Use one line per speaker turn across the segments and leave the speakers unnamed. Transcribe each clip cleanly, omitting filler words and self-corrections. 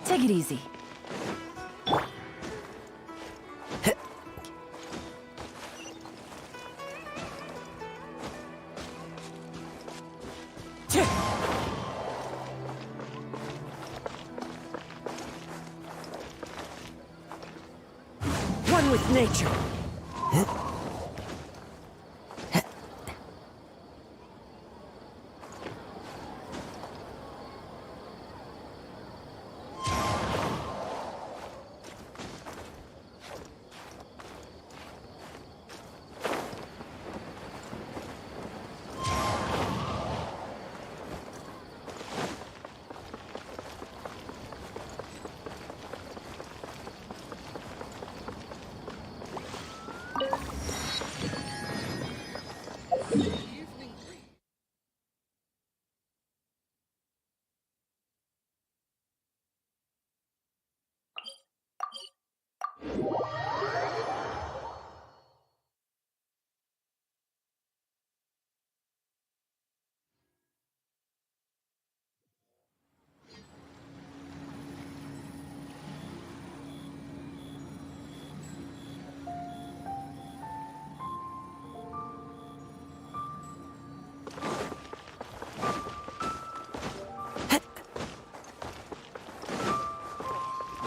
Take it easy.
One with nature.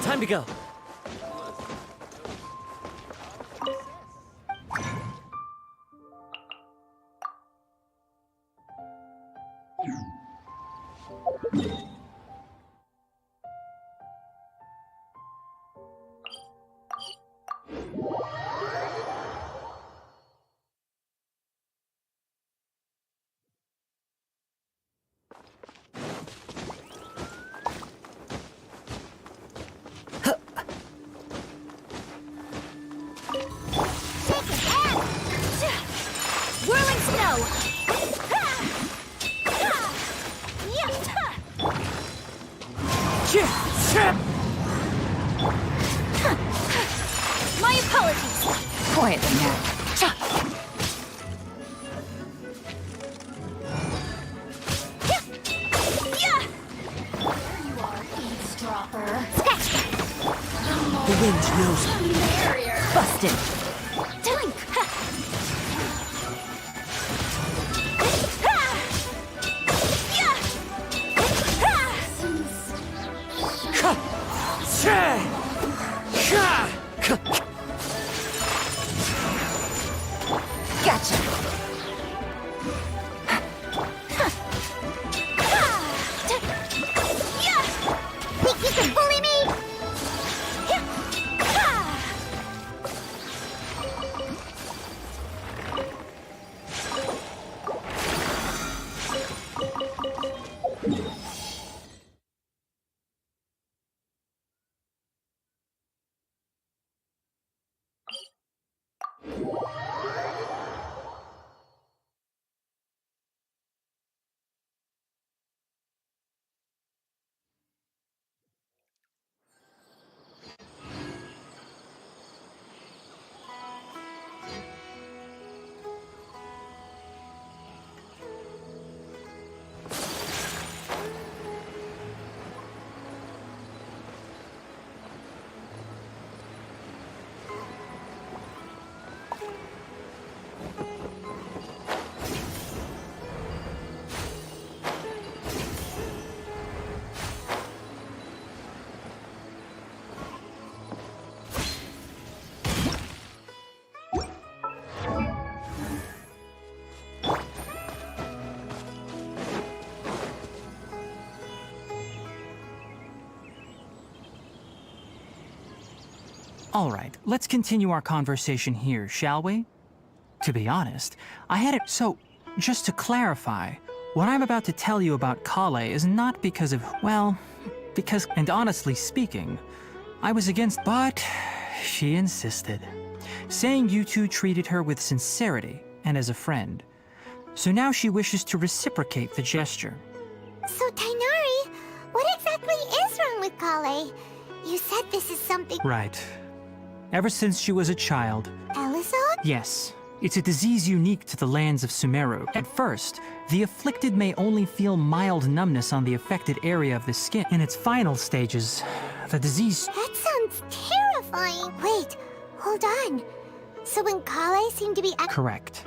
Time to go.
My apologies.
Quietly now.
There you are, eavesdropper.
The wind knows me.
Busted.
Doink.
Gotcha.
Think you can bully me?
All right, let's continue our conversation here, shall we? To be honest, I had it. So, just to clarify, what I'm about to tell you about Kale is not because of, well, because, and honestly speaking, I was against, but she insisted, saying you two treated her with sincerity and as a friend. So now she wishes to reciprocate the gesture.
So, Tainari, what exactly is wrong with Kale? You said this is something...
Right. Ever since she was a child.
Elizon?
Yes. It's a disease unique to the lands of Sumeru. At first, the afflicted may only feel mild numbness on the affected area of the skin. In its final stages, the disease...
That sounds terrifying. Wait, hold on. So when Kale seemed to be...
Correct.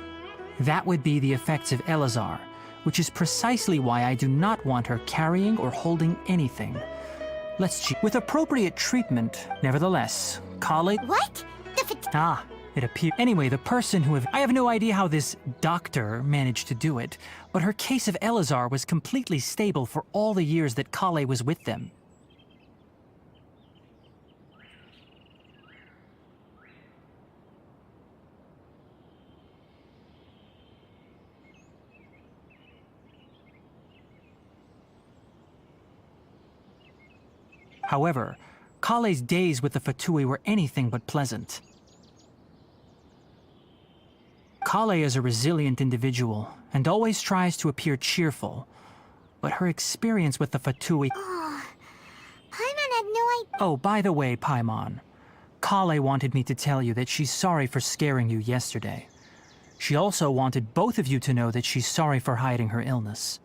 That would be the effects of Elazar, which is precisely why I do not want her carrying or holding anything. Let's check. With appropriate treatment, nevertheless, Kale...
What?
It appears. Anyway, the person who I have no idea how this doctor managed to do it, but her case of Elazar was completely stable for all the years that Kale was with them. However, Kale's days with the Fatui were anything but pleasant. Kale is a resilient individual and always tries to appear cheerful, but her experience with the Fatui...
Oh, Paimon had no idea...
Oh, by the way, Paimon, Kale wanted me to tell you that she's sorry for scaring you yesterday. She also wanted both of you to know that she's sorry for hiding her illness.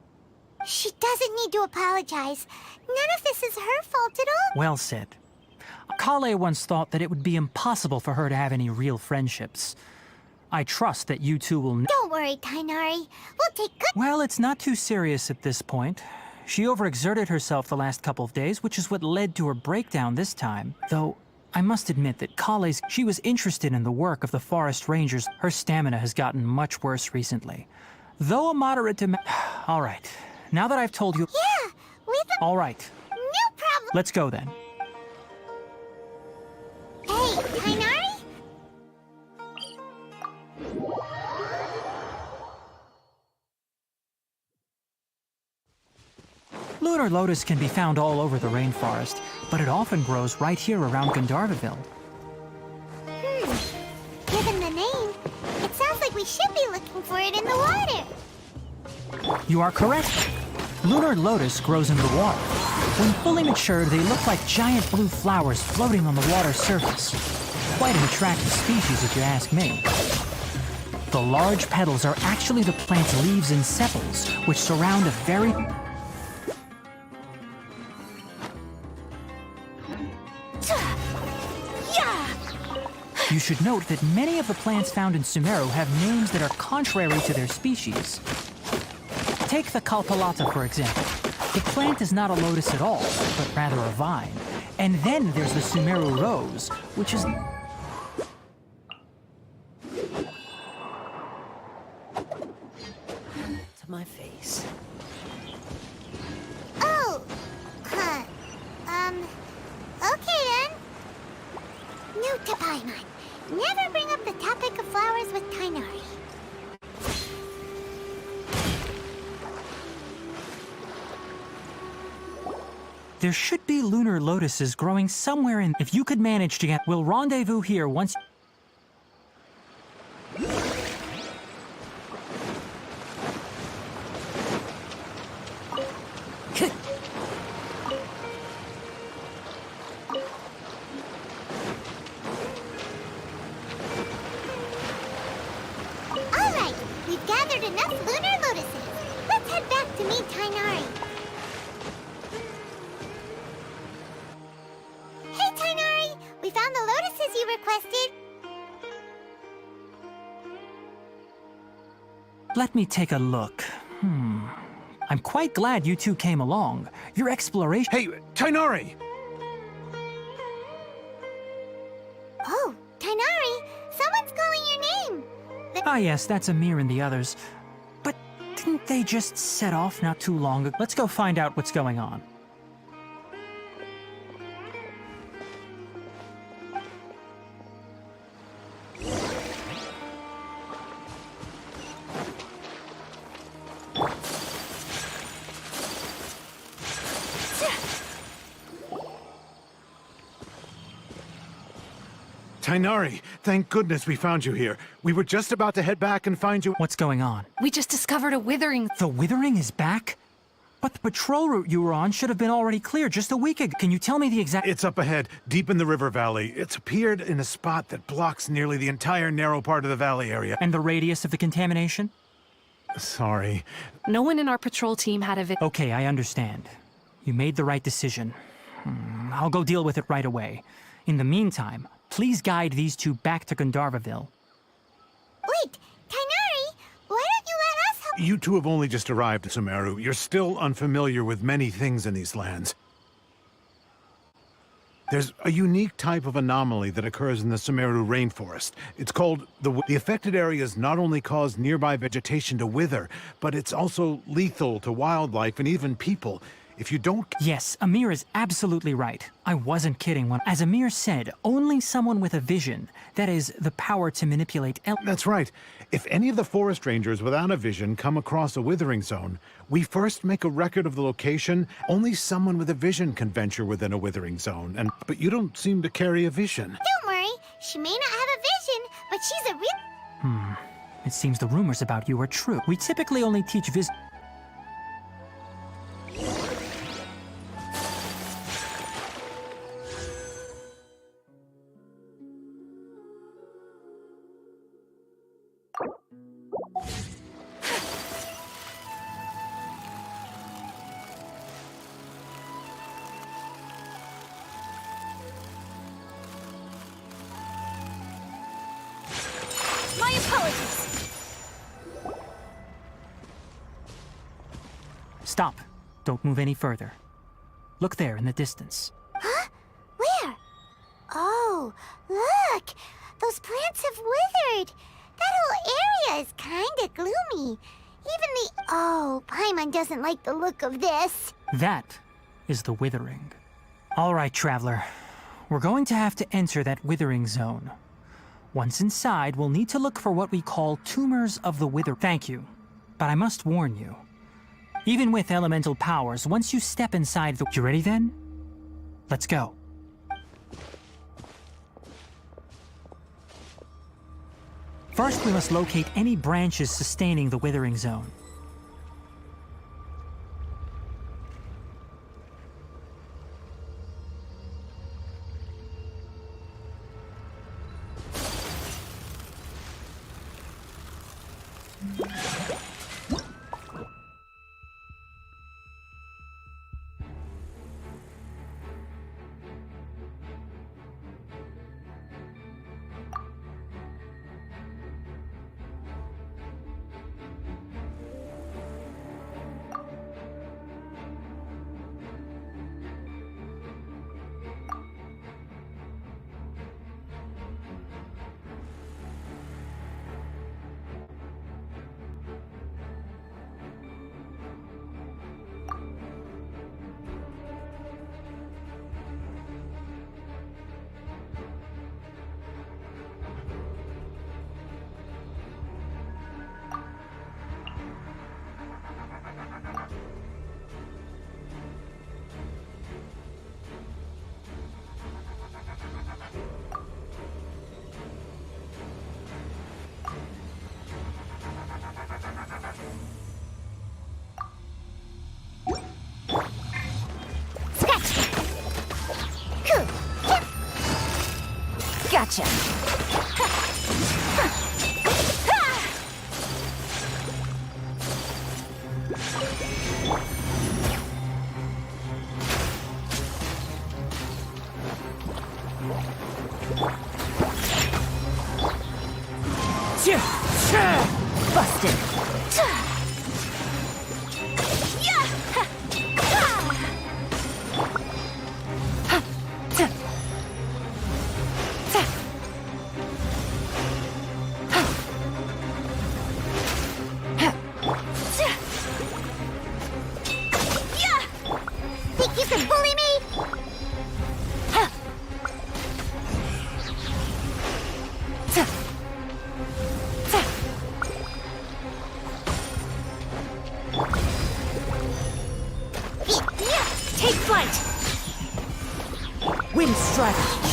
She doesn't need to apologize. None of this is her fault at all.
Well said. Kale once thought that it would be impossible for her to have any real friendships. I trust that you two will...
Don't worry, Tainari. We'll take good...
Well, it's not too serious at this point. She overexerted herself the last couple of days, which is what led to her breakdown this time. Though, I must admit that she was interested in the work of the forest rangers. Her stamina has gotten much worse recently. Though a moderate All right. Now that I've told you...
Yeah, we've...
All right.
No problem.
Let's go then.
Hey, Tainari?
Lunar lotus can be found all over the rainforest, but it often grows right here around Gandharvaville.
Given the name, it sounds like we should be looking for it in the water.
You are correct. Lunar lotus grows in the water. When fully matured, they look like giant blue flowers floating on the water's surface. Quite an attractive species if you ask me. The large petals are actually the plant's leaves and sepals, which surround a very... You should note that many of the plants found in Sumeru have names that are contrary to their species. Take the Kalpalata, for example. The plant is not a lotus at all, but rather a vine. And then there's the Sumeru rose, which is...
To my face.
Oh, okay then. Note to Paimon. Never bring up the topic of flowers with Tainari.
There should be lunar lotuses growing somewhere in... If you could manage to get... We'll rendezvous here once...
Alright, we've gathered enough lunar lotuses. Let's head back to meet Tainari. Hey, Tainari! We found the lotuses you requested.
Let me take a look. I'm quite glad you two came along. Your exploration...
Hey, Tainari!
Oh, Tainari! Someone's calling your name!
Ah yes, that's Amir and the others. But didn't they just set off not too long ago? Let's go find out what's going on.
Tainari, thank goodness we found you here. We were just about to head back and find you.
What's going on?
We just discovered a withering.
The withering is back? But the patrol route you were on should have been already clear just a week ago. Can you tell me the exact...
It's up ahead, deep in the river valley. It's appeared in a spot that blocks nearly the entire narrow part of the valley area.
And the radius of the contamination?
Sorry.
No one in our patrol team had a
Okay, I understand. You made the right decision. I'll go deal with it right away. In the meantime, please guide these two back to Gandharvaville.
Wait, Tainari, why don't you let us help?
You two have only just arrived, Sumeru. You're still unfamiliar with many things in these lands. There's a unique type of anomaly that occurs in the Sumeru rainforest. It's called the affected areas not only cause nearby vegetation to wither, but it's also lethal to wildlife and even people. If you don't...
Yes, Amir is absolutely right. I wasn't kidding when... As Amir said, only someone with a vision, that is, the power to manipulate...
That's right. If any of the forest rangers without a vision come across a withering zone, we first make a record of the location. Only someone with a vision can venture within a withering zone, but you don't seem to carry a vision.
Don't worry, she may not have a vision, but she's a real...
It seems the rumors about you are true. We typically only teach
My apologies.
Stop. Don't move any further. Look there in the distance.
Huh? Where? Oh, look! Those plants have withered. That whole area is kinda gloomy. Even the... Oh, Paimon doesn't like the look of this.
That is the withering. All right, traveler. We're going to have to enter that withering zone. Once inside, we'll need to look for what we call tumors of the wither. Thank you, but I must warn you. Even with elemental powers, once you step inside the... You ready then? Let's go. First, we must locate any branches sustaining the withering zone.
Gotcha. Busted.
Think you can bully me?
Take flight.
Wind strategy.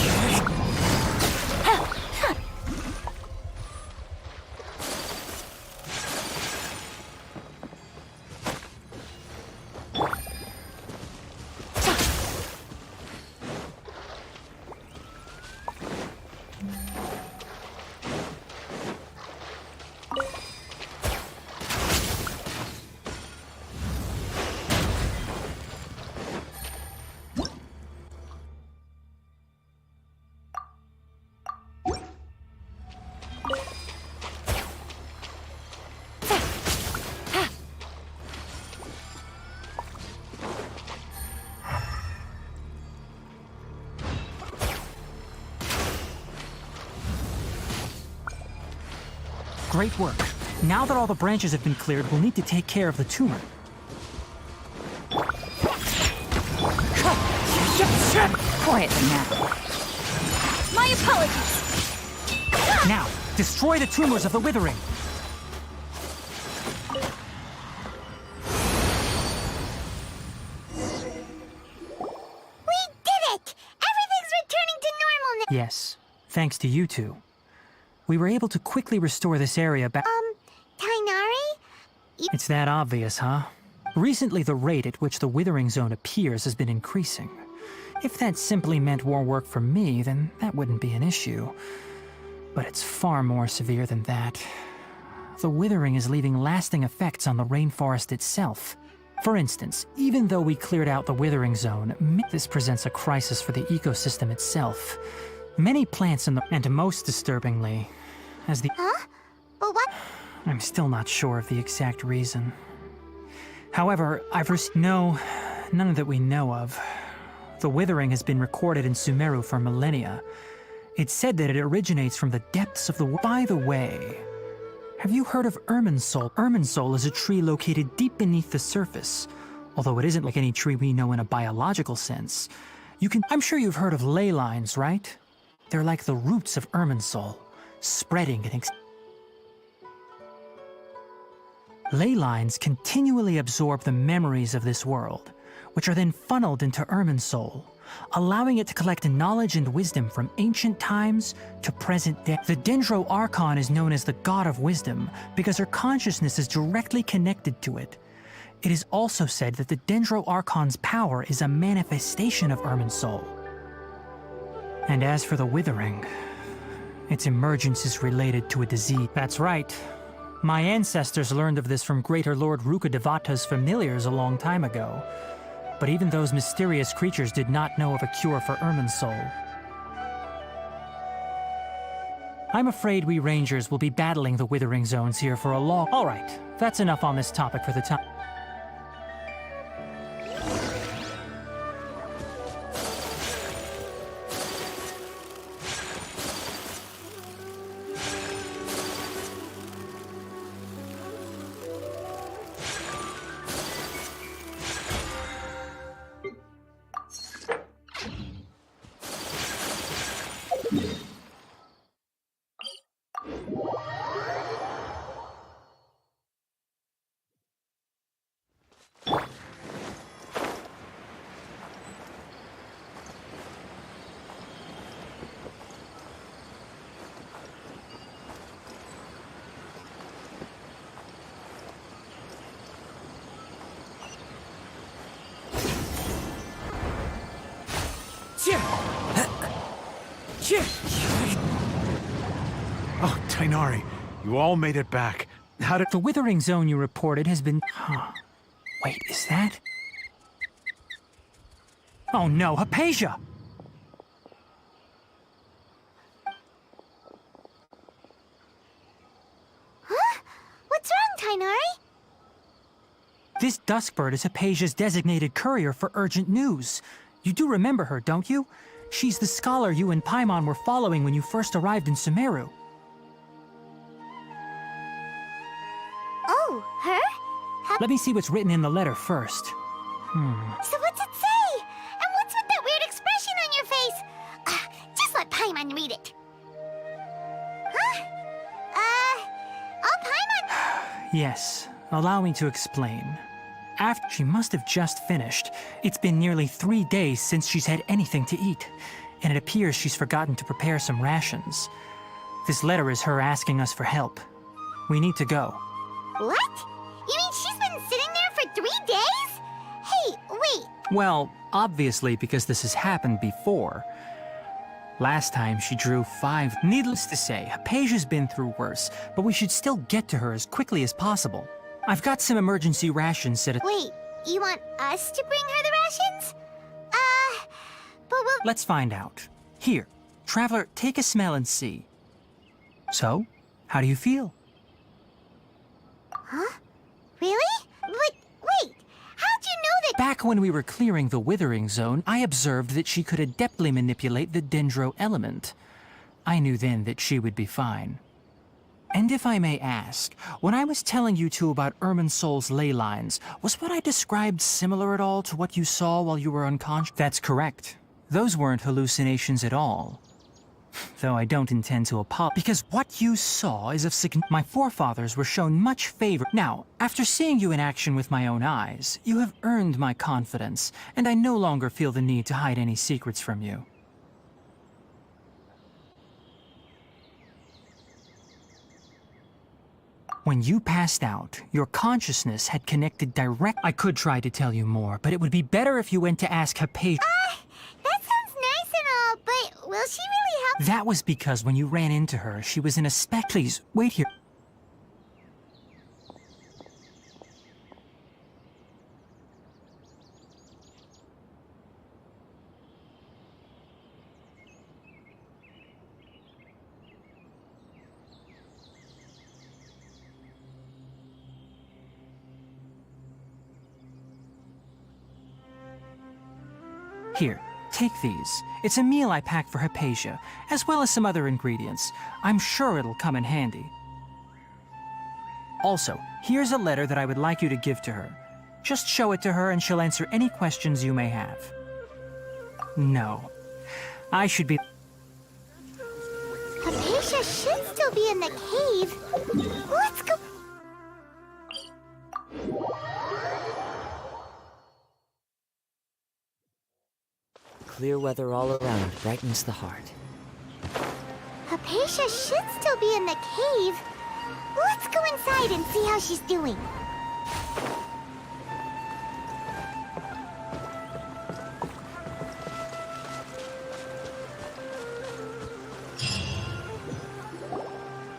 Great work. Now that all the branches have been cleared, we'll need to take care of the tumor.
Quietly now.
My apologies.
Now, destroy the tumors of the withering.
We did it! Everything's returning to normal now.
Yes, thanks to you two. We were able to quickly restore this area back.
Tainari?
It's that obvious, huh? Recently, the rate at which the withering zone appears has been increasing. If that simply meant more work for me, then that wouldn't be an issue. But it's far more severe than that. The withering is leaving lasting effects on the rainforest itself. For instance, even though we cleared out the withering zone, this presents a crisis for the ecosystem itself. Many plants in the... and most disturbingly, as the...
Huh? But what?
I'm still not sure of the exact reason. However, no, none that we know of. The withering has been recorded in Sumeru for millennia. It's said that it originates from the depths of the... By the way, have you heard of Irminsul? Irminsul is a tree located deep beneath the surface. Although it isn't like any tree we know in a biological sense. I'm sure you've heard of ley lines, right? They're like the roots of Irminsul, spreading and ley lines continually absorb the memories of this world, which are then funneled into Irminsul, allowing it to collect knowledge and wisdom from ancient times to present day. The Dendro Archon is known as the God of Wisdom because her consciousness is directly connected to it. It is also said that the Dendro Archon's power is a manifestation of Irminsul. And as for the withering, its emergence is related to a disease. That's right. My ancestors learned of this from Greater Lord Rukkhadevata's familiars a long time ago. But even those mysterious creatures did not know of a cure for Irminsul. I'm afraid we rangers will be battling the withering zones here for a long... All right, that's enough on this topic for the time.
Oh, Tainari, you all made it back. How did...
The withering zone you reported has been... Huh. Wait, is that... Oh no, Hypatia!
Huh? What's wrong, Tainari?
This Duskbird is Hypatia's designated courier for urgent news. You do remember her, don't you? She's the scholar you and Paimon were following when you first arrived in Sumeru.
Oh, her?
Let me see what's written in the letter first.
So what's it say? And what's with that weird expression on your face? Just let Paimon read it. Huh? Oh, Paimon...
Yes, allow me to explain. After she must have just finished, it's been nearly 3 days since she's had anything to eat, and it appears she's forgotten to prepare some rations. This letter is her asking us for help. We need to go.
What? You mean she's been sitting there for 3 days? Hey, wait.
Well, obviously because this has happened before. Last time she drew 5. Needless to say, Hypatia's been through worse, but we should still get to her as quickly as possible. I've got some emergency rations set at...
Wait, you want us to bring her the rations? But we'll...
Let's find out. Here, Traveler, take a smell and see. So, how do you feel?
Huh? Really? But wait, how'd you know that...
Back when we were clearing the withering zone, I observed that she could adeptly manipulate the dendro element. I knew then that she would be fine. And if I may ask, when I was telling you two about Irminsul's ley lines, was what I described similar at all to what you saw while you were unconscious? That's correct. Those weren't hallucinations at all. Though I don't intend to apologize, because what you saw is of significance. My forefathers were shown much favor. Now, after seeing you in action with my own eyes, you have earned my confidence, and I no longer feel the need to hide any secrets from you. When you passed out, your consciousness had connected direct. I could try to tell you more, but it would be better if you went to ask Hypatia.
That sounds nice and all, but will she really help?
That was because when you ran into her, she was in a Please, wait here. Here, take these. It's a meal I packed for Hypatia, as well as some other ingredients. I'm sure it'll come in handy. Also, here's a letter that I would like you to give to her. Just show it to her and she'll answer any questions you may have. No. I should be...
Hypatia should still be in the cave. Let's go.
Clear weather all around brightens the heart.
Hypatia should still be in the cave. Let's go inside and see how she's doing.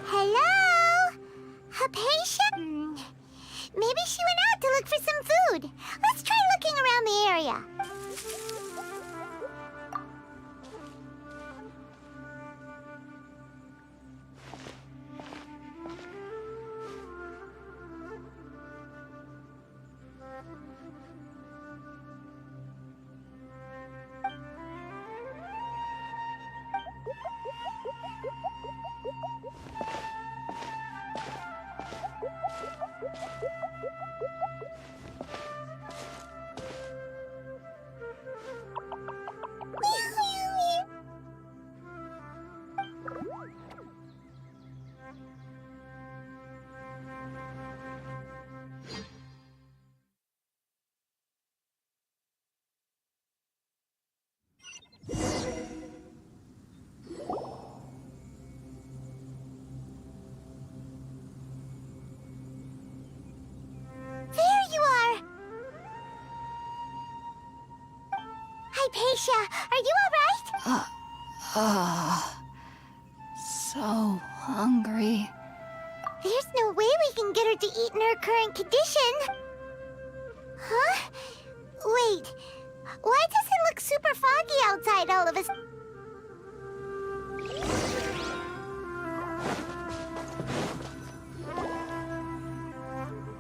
Hello? Hypatia? Maybe she went out to look for some food. Let's try looking around the area. Hypatia, are you all right?
So hungry.
There's no way we can get her to eat in her current condition. Huh? Wait, why does it look super foggy outside all of a sudden?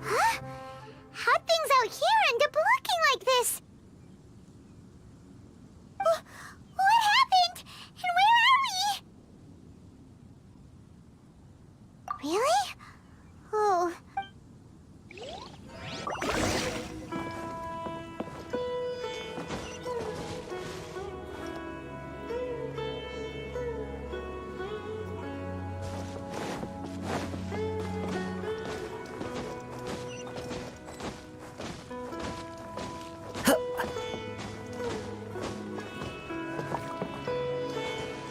Huh? How'd things out here end up looking like this? What happened? And where are we? Really? Oh.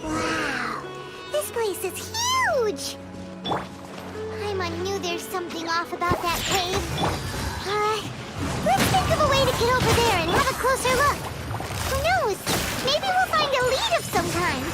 Wow, this place is huge! Paimon knew there's something off about that cave. Let's think of a way to get over there and have a closer look. Who knows? Maybe we'll find a lead of some kind.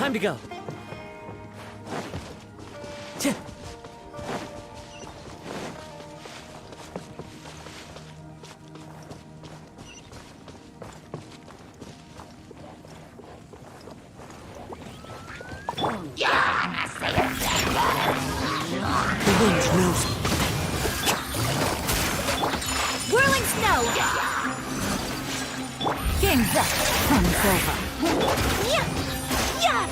Time to go. Tch. The wind knows.
Whirling snow! Game's up. Fun's over.
Yeah. Yeah.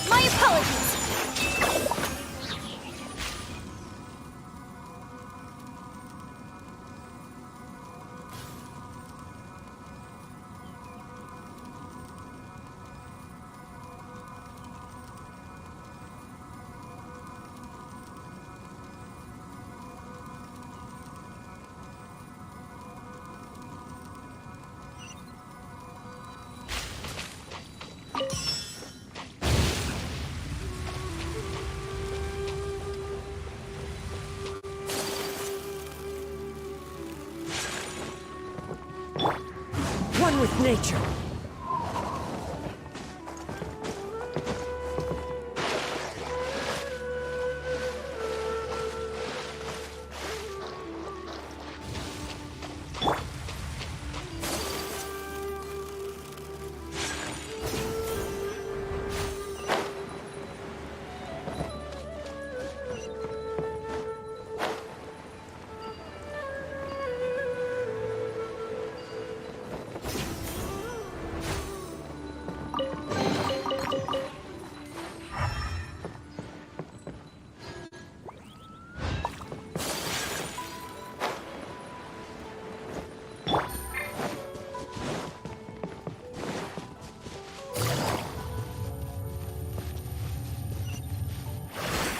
My apologies.
One with nature.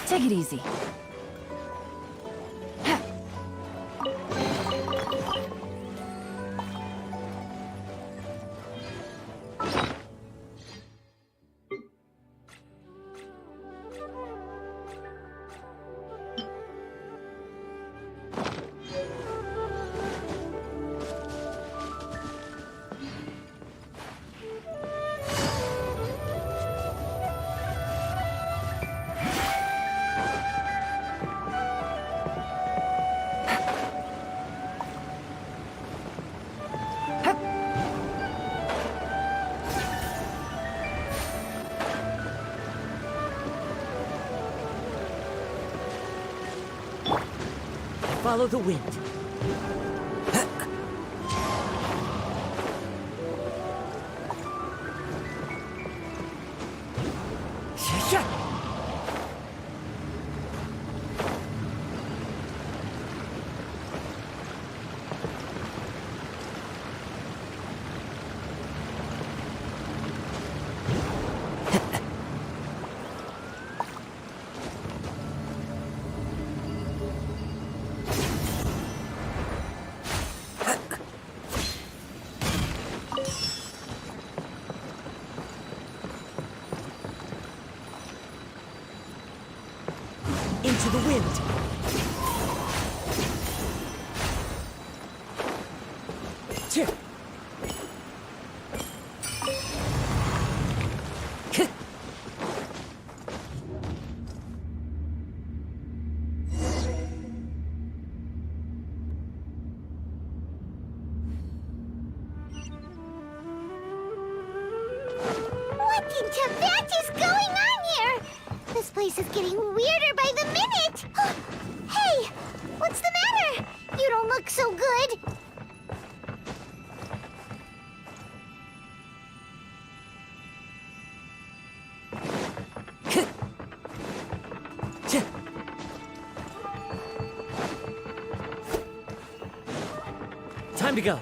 Take it easy.
Follow the wind. Into the wind.
What in Tibet is going on here? This place is getting weirder by the minute. Hey, what's the matter? You don't look so good.
Time to go.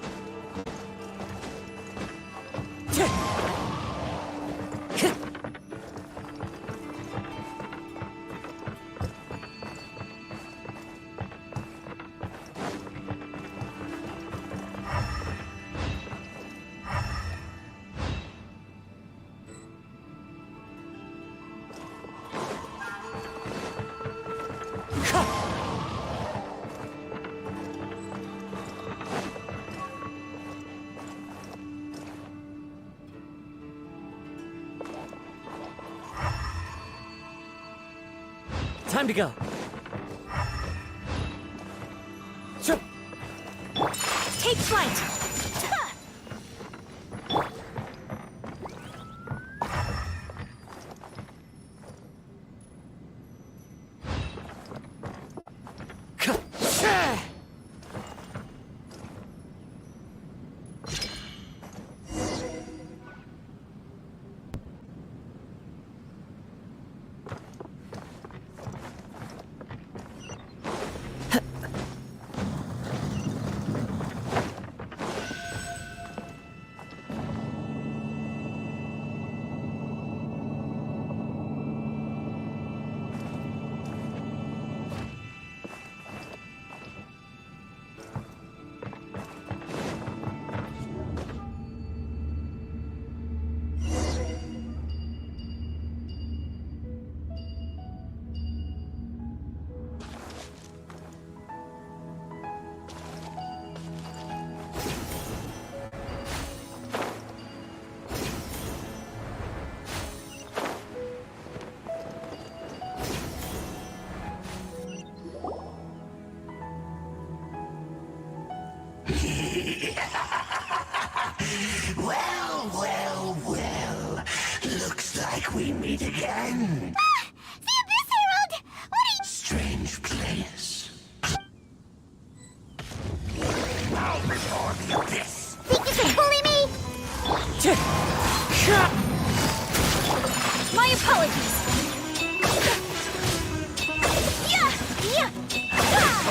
Time to go. Chup.
Take flight!
Well. Looks like we meet again.
The Abyss Herald! What are you...
Strange place. Now before the Abyss.
Think you can bully me?
My apologies!
Yeah! Yeah! Ah!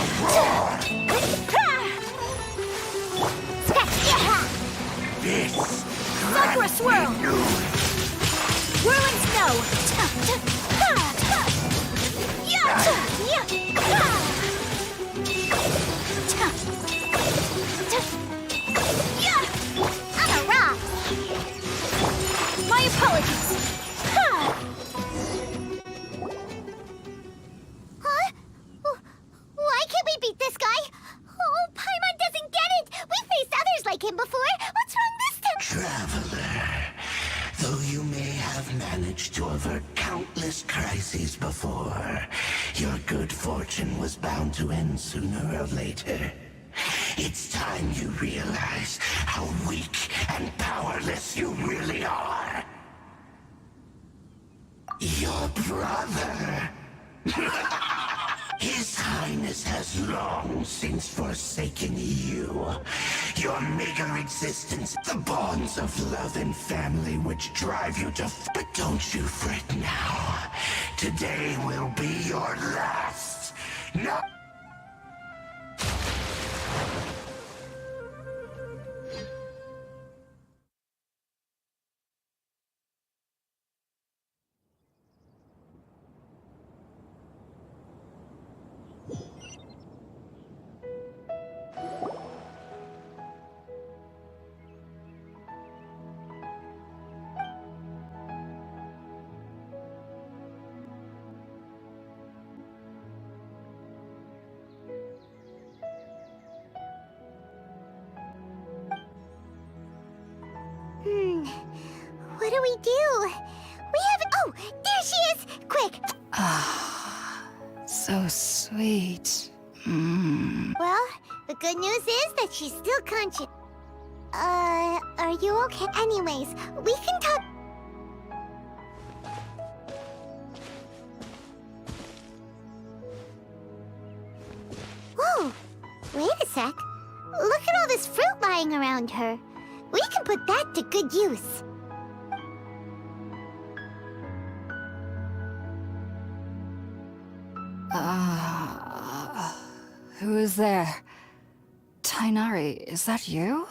Scratch! Yeah!
This
Sakura swirl! Whirling snow!
I'm a rock!
My apologies!
Huh? Why can't we beat this guy? Oh, Paimon doesn't get it! We faced others like him before! What's wrong this time?
traveler. Though you may have managed to avert countless crises before, your good fortune was bound to end sooner or later. It's time you realize how weak and powerless you really are. Your brother. His Highness has long since forsaken you. Your meager existence, the bonds of love and family which drive you to But don't you fret now. Today will be your last. No.
What do we do? We haven't... Oh, there she is! Quick!
So sweet.
Well, the good news is that she's still conscious. Are you okay? Anyways, we can talk... Whoa! Wait a sec. Look at all this fruit lying around her. We can put that to good use.
Who is there? Tainari, is that you?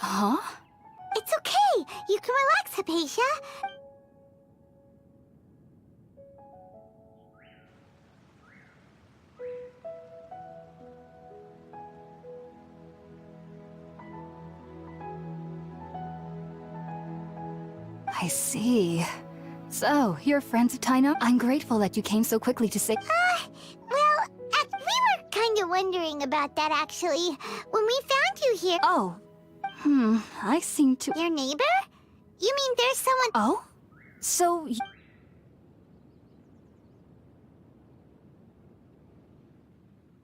Huh?
It's okay. You can relax, Hypatia.
I see. So, you're friends of Taino? I'm grateful that you came so quickly to say—
Well, we were kind of wondering about that, actually. When we found you here...
Oh. I seem to—
Your neighbor? You mean there's someone...
Oh? So...
Wait,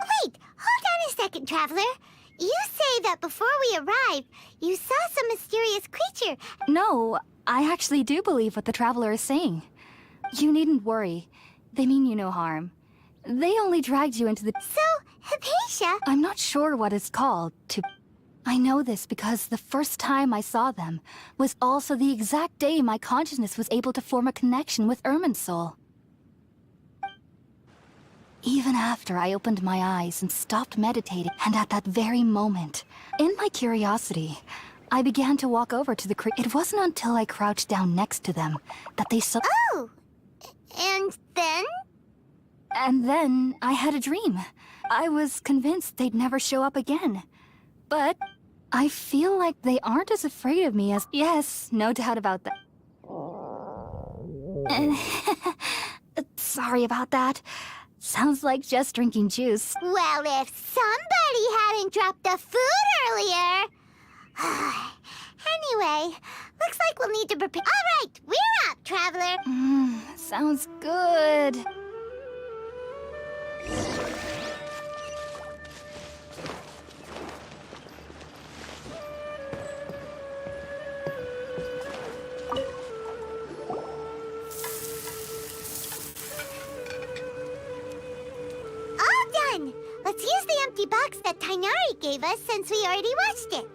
hold on a second, Traveler. You say that before we arrived, you saw some mysterious creature.
No, I actually do believe what the Traveler is saying. You needn't worry. They mean you no harm. They only dragged you into the...
So, Hypatia...
I'm not sure what it's called, I know this because the first time I saw them was also the exact day my consciousness was able to form a connection with Irminsul. Even after I opened my eyes and stopped meditating, and at that very moment, in my curiosity, I began to walk over to the It wasn't until I crouched down next to them that they saw...
Oh! And then?
And then I had a dream. I was convinced they'd never show up again. But I feel like they aren't as afraid of me as... Yes, no doubt about that. Sorry about that. Sounds like just drinking juice.
Well, if somebody hadn't dropped the food earlier... Anyway, looks like we'll need to prepare... All right, we're up, Traveler.
Sounds good.
All done! Let's use the empty box that Tainari gave us since we already watched it.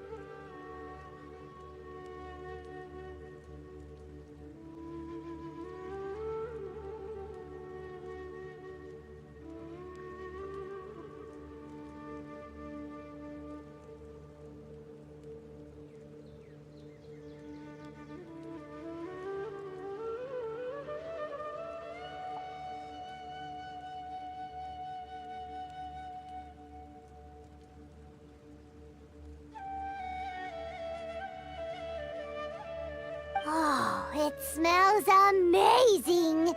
Oh, it smells amazing!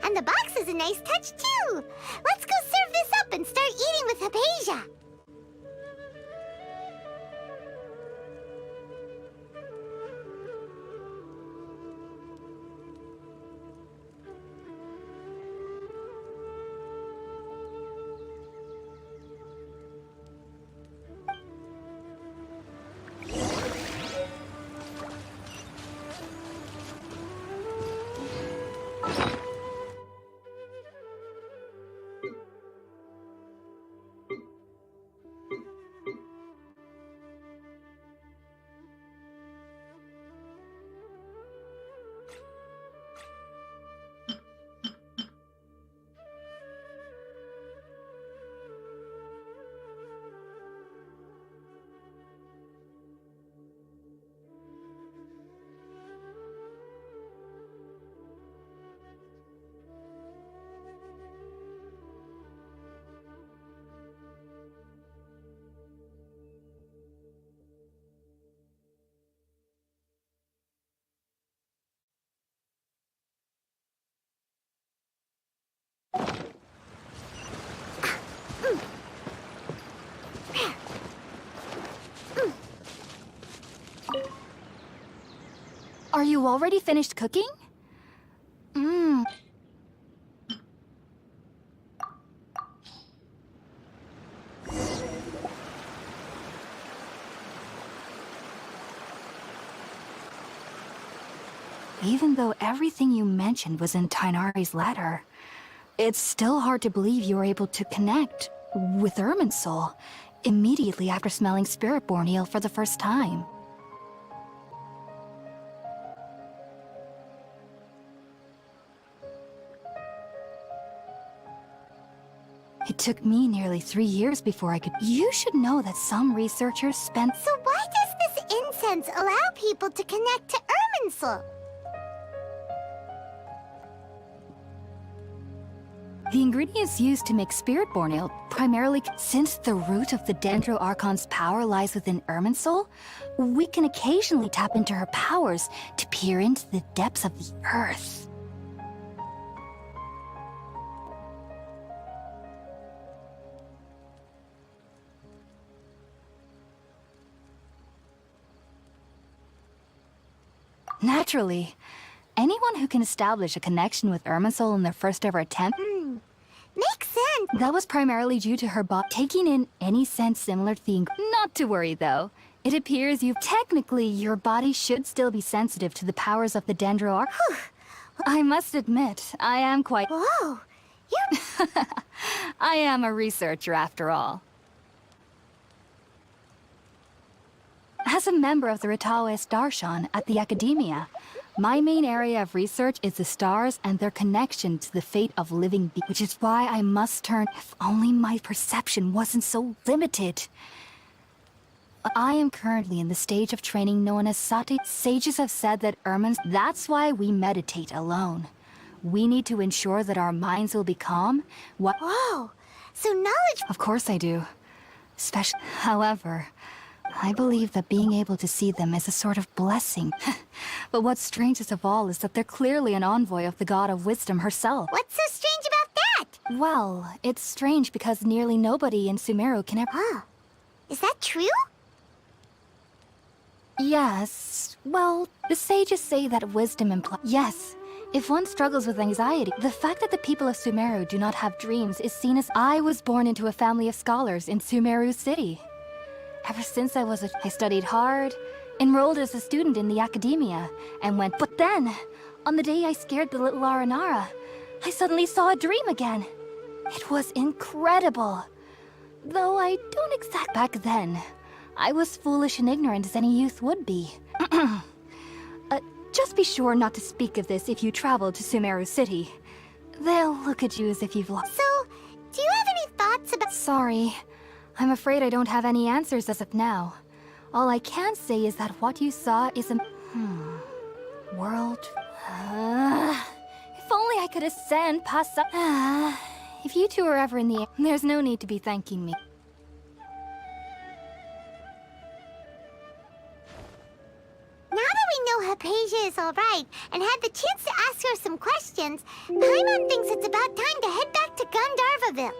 And the box is a nice touch, too! Let's go serve this up and start eating with Hypatia!
Are you already finished cooking? Even though everything you mentioned was in Tainari's letter, it's still hard to believe you were able to connect with Irminsul immediately after smelling Spiritborn eel for the first time. It took me nearly 3 years before I could... You should know that some researchers spent...
So why does this incense allow people to connect to Irminsul?
The ingredients used to make Spiritborn ale primarily... Since the root of the Dendro Archon's power lies within Irminsul, we can occasionally tap into her powers to peer into the depths of the earth. Naturally. Anyone who can establish a connection with Irminsul in their first ever attempt...
Makes sense.
That was primarily due to her body taking in any sense similar to the... Not to worry, though. It appears technically, your body should still be sensitive to the powers of the Dendro. I must admit, I am quite...
Whoa, you're...
I am a researcher, after all. As a member of the Ritawe Darshan at the Academia, my main area of research is the stars and their connection to the fate of living beings, which is why I must turn... If only my perception wasn't so limited. I am currently in the stage of training known as Sati. Sages have said that that's why we meditate alone. We need to ensure that our minds will be calm.
Whoa, so knowledge...
Of course I do. However, I believe that being able to see them is a sort of blessing. But what's strangest of all is that they're clearly an envoy of the god of wisdom herself.
What's so strange about that?
Well, it's strange because nearly nobody in Sumeru can ever...
Huh. Is that true?
Yes. Well, the sages say that wisdom implies... Yes. If one struggles with anxiety, the fact that the people of Sumeru do not have dreams is seen as... I was born into a family of scholars in Sumeru City. Ever since I studied hard, enrolled as a student in the Academia, and went... But then, on the day I scared the little Aranara, I suddenly saw a dream again. It was incredible. Though I don't exact... Back then, I was foolish and ignorant as any youth would be. Just be sure not to speak of this if you travel to Sumeru City. They'll look at you as if you've lost...
So, do you have any thoughts about...
Sorry. I'm afraid I don't have any answers as of now. All I can say is that what you saw is a... World... if only I could ascend past some... if you two are ever in the air, there's no need to be thanking me.
Now that we know Hypatia is alright, and had the chance to ask her some questions, Paimon thinks it's about time to head back to Gandharvaville.